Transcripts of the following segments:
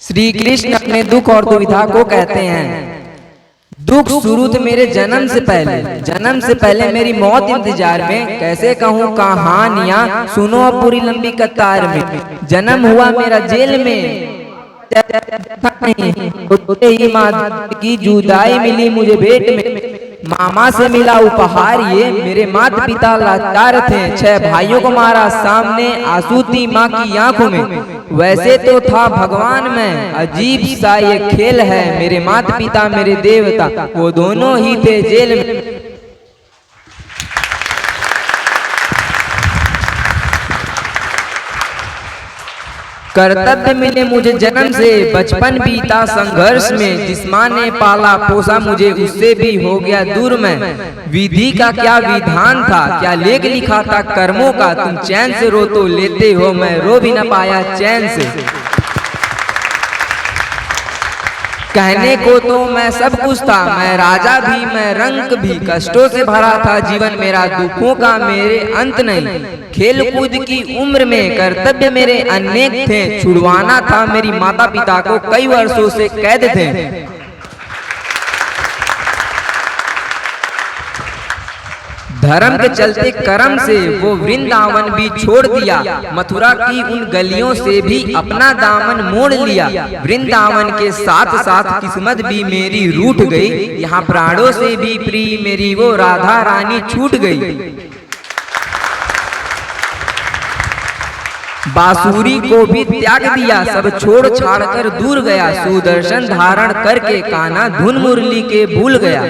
श्री कृष्ण अपने दुख और दुविधा को कहते हैं, दुख शुरू थे मेरे जन्म से पहले मेरी मौत इंतजार में। कैसे कहूँ कहानियाँ, सुनो अब पूरी लंबी कतार में। जन्म हुआ मेरा जेल में, होते ही माँ की जुदाई मिली मुझे भेंट में। मामा से मिला उपहार ये, मेरे माता पिता लाचार थे। 6 भाइयों को मारा सामने, आंसू थी माँ की आंखों में। वैसे तो था भगवान में, अजीब सा ये खेल है। मेरे माता पिता मेरे देवता, वो दोनों ही थे जेल में। कर्तव्य मिले मुझे जन्म से, बचपन बीता संघर्ष में। जिस माँ ने पाला पोसा मुझे, उससे भी हो गया दूर मैं। विधि का क्या विधान था, क्या लेख लिखा था कर्मों का। तुम चैन से रो तो लेते हो, मैं रो भी न पाया चैन से। कहने को तो मैं सब कुछ था, मैं राजा भी मैं रंक भी। कष्टों से भरा था जीवन मेरा, दुखों का मेरे अंत नहीं। खेल कूद की उम्र में कर्तव्य मेरे अनेक थे। छुड़वाना था मेरी माता पिता को, कई वर्षों से कैद थे। धर्म के चलते कर्म से वो वृंदावन भी छोड़ दिया। मथुरा की उन गलियों से भी अपना दामन मोड़ लिया। वृंदावन के साथ साथ किस्मत भी मेरी रूठ गई। यहाँ प्राणों से भी प्रिय मेरी वो राधा रानी छूट गई। बांसुरी को भी त्याग दिया, सब छोड़ छाड़ कर दूर गया। सुदर्शन धारण करके कान्हा धुन मुरली के भूल गया।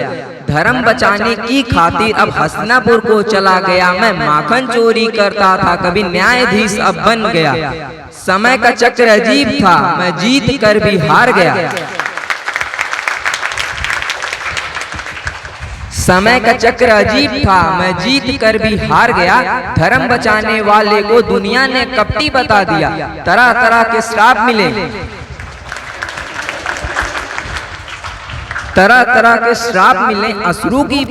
धर्म बचाने की खातिर अब हसनापुर को चला गया मैं। माखन चोरी करता था कभी न्यायाधीश अब बन गया। समय का चक्र अजीब था, मैं जीत कर भी हार गया। समय का चक्र अजीब था, मैं जीत कर भी हार गया। धर्म बचाने वाले को दुनिया ने कपटी बता दिया। तरह तरह के श्राप मिले, तरह तरह के श्राप मिले। असुरों की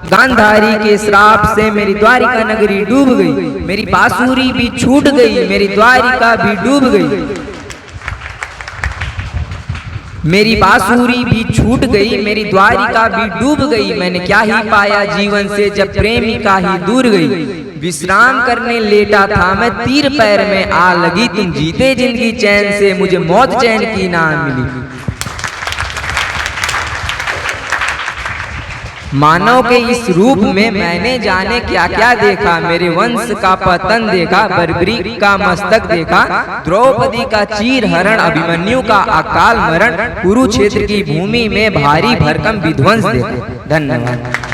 गांधारी के श्राप से मेरी द्वारिका नगरी डूब गई। मेरी बांसुरी भी छूट गई, मेरी द्वारिका भी डूब गई। मेरी बांसुरी भी छूट गई, मेरी द्वारिका भी डूब गई। मैंने क्या ही पाया जीवन से, जब प्रेमिका ही दूर गई। विश्राम करने लेटा था मैं, तीर पैर में आ लगी। तुम जीते जिंदगी चैन से, मुझे मौत चैन की ना मिली। मानव के इस रूप में मैंने जाने क्या क्या देखा। मेरे वंश का पतन देखा, बर्बरी का मस्तक देखा, द्रौपदी का चीर हरण, अभिमन्यु का अकाल मरण, कुरुक्षेत्र की भूमि में भारी भरकम विध्वंस देखा। धन्यवाद।